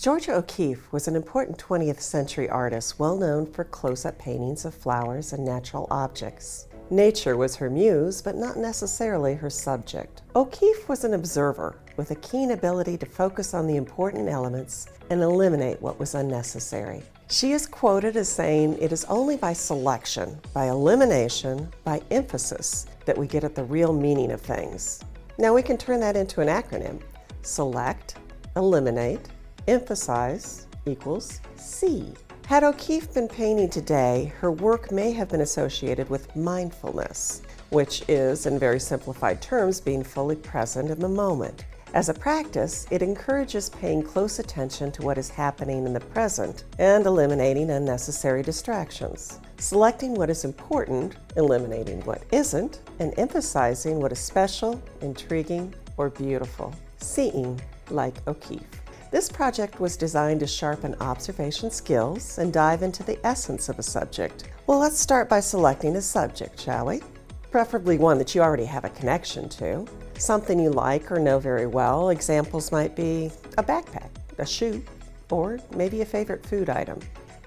Georgia O'Keeffe was an important 20th century artist well known for close-up paintings of flowers and natural objects. Nature was her muse, but not necessarily her subject. O'Keeffe was an observer with a keen ability to focus on the important elements and eliminate what was unnecessary. She is quoted as saying, "It is only by selection, by elimination, by emphasis that we get at the real meaning of things." Now we can turn that into an acronym. Select, eliminate, emphasize equals see. Had O'Keeffe been painting today, her work may have been associated with mindfulness, which is, in very simplified terms, being fully present in the moment. As a practice, it encourages paying close attention to what is happening in the present and eliminating unnecessary distractions. Selecting what is important, eliminating what isn't, and emphasizing what is special, intriguing, or beautiful. Seeing like O'Keeffe. This project was designed to sharpen observation skills and dive into the essence of a subject. Well, let's start by selecting a subject, shall we? Preferably one that you already have a connection to, something you like or know very well. Examples might be a backpack, a shoe, or maybe a favorite food item.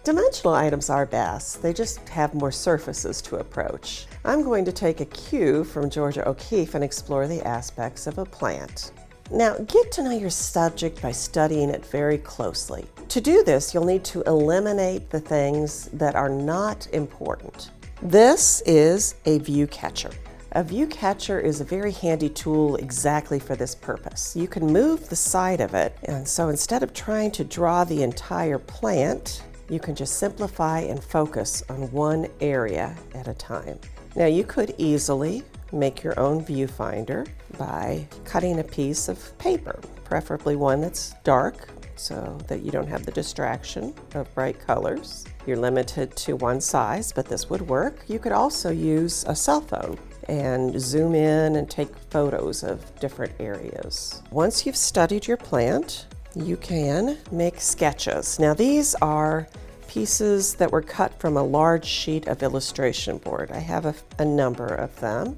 Dimensional items are best. They just have more surfaces to approach. I'm going to take a cue from Georgia O'Keeffe and explore the aspects of a plant. Now, get to know your subject by studying it very closely. To do this, you'll need to eliminate the things that are not important. This is a view catcher. A view catcher is a very handy tool exactly for this purpose. You can move the side of it, and so instead of trying to draw the entire plant, you can just simplify and focus on one area at a time. Now, you could easily make your own viewfinder by cutting a piece of paper, preferably one that's dark so that you don't have the distraction of bright colors. You're limited to one size, but this would work. You could also use a cell phone and zoom in and take photos of different areas. Once you've studied your plant, you can make sketches. Now, these are pieces that were cut from a large sheet of illustration board. I have a number of them.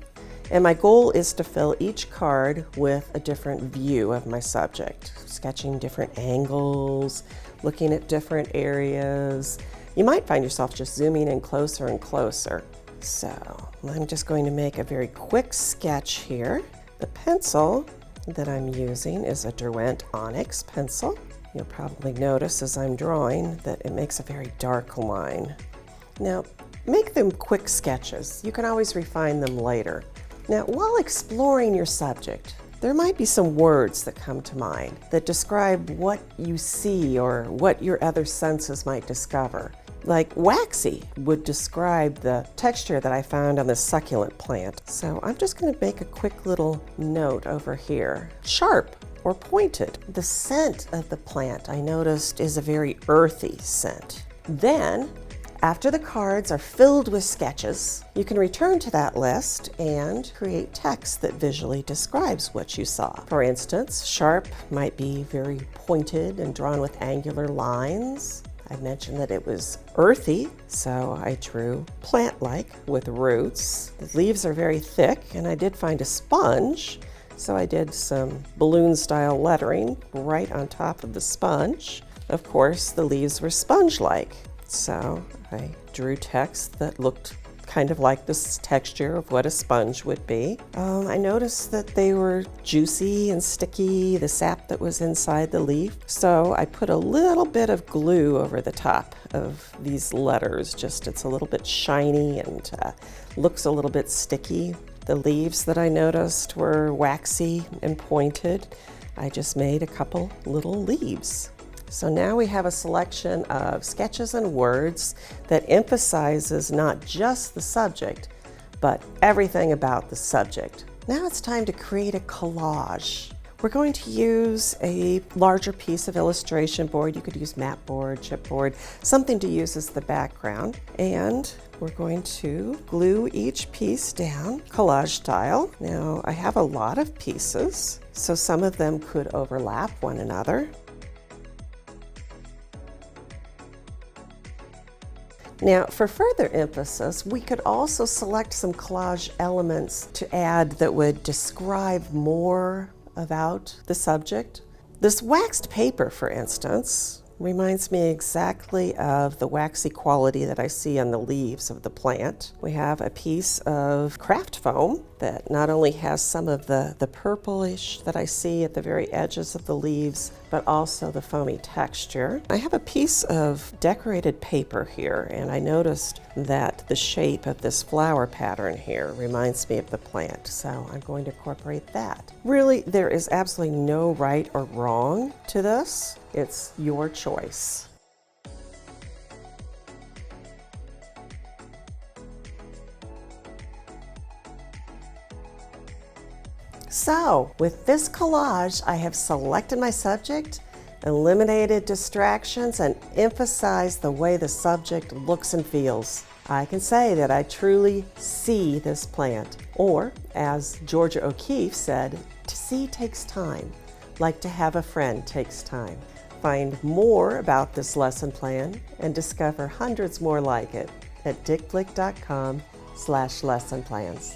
And my goal is to fill each card with a different view of my subject, sketching different angles, looking at different areas. You might find yourself just zooming in closer and closer. So I'm just going to make a very quick sketch here. The pencil that I'm using is a Derwent Onyx pencil. You'll probably notice as I'm drawing that it makes a very dark line. Now, make them quick sketches. You can always refine them later. Now, while exploring your subject, there might be some words that come to mind that describe what you see or what your other senses might discover. Like waxy would describe the texture that I found on this succulent plant. So I'm just going to make a quick little note over here. Sharp or pointed. The scent of the plant, I noticed, is a very earthy scent. Then, after the cards are filled with sketches, you can return to that list and create text that visually describes what you saw. For instance, sharp might be very pointed and drawn with angular lines. I mentioned that it was earthy, so I drew plant-like with roots. The leaves are very thick, and I did find a sponge, so I did some balloon-style lettering right on top of the sponge. Of course, the leaves were sponge-like. So I drew text that looked kind of like this texture of what a sponge would be. I noticed that they were juicy and sticky, the sap that was inside the leaf. So I put a little bit of glue over the top of these letters. Just it's a little bit shiny and looks a little bit sticky. The leaves that I noticed were waxy and pointed. I just made a couple little leaves. So now we have a selection of sketches and words that emphasizes not just the subject, but everything about the subject. Now it's time to create a collage. We're going to use a larger piece of illustration board. You could use mat board, chipboard, something to use as the background. And we're going to glue each piece down, collage style. Now I have a lot of pieces, so some of them could overlap one another. Now, for further emphasis, we could also select some collage elements to add that would describe more about the subject. This waxed paper, for instance, reminds me exactly of the waxy quality that I see on the leaves of the plant. We have a piece of craft foam that not only has some of the purplish that I see at the very edges of the leaves, but also the foamy texture. I have a piece of decorated paper here, and I noticed that the shape of this flower pattern here reminds me of the plant, so I'm going to incorporate that. Really, there is absolutely no right or wrong to this. It's your choice. So, with this collage, I have selected my subject, eliminated distractions, and emphasized the way the subject looks and feels. I can say that I truly see this plant. Or, as Georgia O'Keeffe said, to see takes time, like to have a friend takes time. Find more about this lesson plan and discover hundreds more like it at dickblick.com/lessonplans.